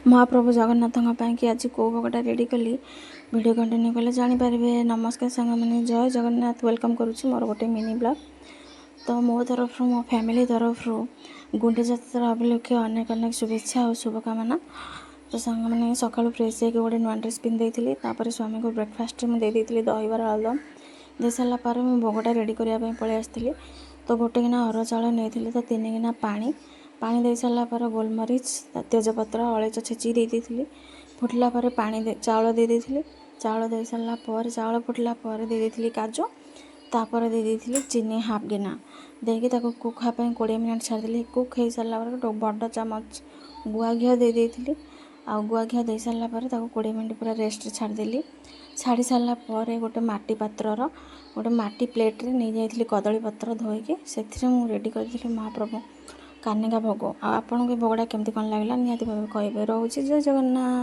महाप्रभु जगन्नाथों कि आज कौ भोगटा रेडी कली वीडियो कंटिन्यू कले जानीपारे। नमस्कार सांग मैंने जय जगन्नाथ वेलकम करुच्ची मोर गोटे मिनी ब्लॉग। तो मो तरफ मो फैमिली तरफ गुंडीचा यात्रा उपलक्षे अनेक अनेक शुभेच्छा और शुभकामना। तो सांग मैंने सकाळु फ्रेश होकर गोटे नुआ ड्रेस पिंधि तापर स्वामी को ब्रेकफास्ट मुझे दहीबार आलुदम दे सारापर मुझे भोगटा रेडी करने पलि आसती। तो गोटे गिना अरुआ चाउल नहीं तो 3 गिना पानी दे सारापर गोलमरीच तेजपत्र अलैच छेची देती फुटला चाउल दे चाउल दे सारापर चाउल फुटला दे काजू तापर दे चीनी हाफ गिना देकी कुक हाँपाई 20 मिनट छाड़ी कुक हो सारापर बड़ चामच गुआ घी दे आ गुआ घी दे सारापर 20 मिनट पूरा रेस्ट छाड़देली। छाड़ी सारापर गोटे माटी पात्रर गोटे माटी प्लेट्रे नहीं जाइली कदली पत्र धोईकी से रेडी करी महाप्रभु कानिका भोग। आपन को भोगटा केमती कौन लगला निहाती भाव कहे। रोचे जय जगन्नाथ।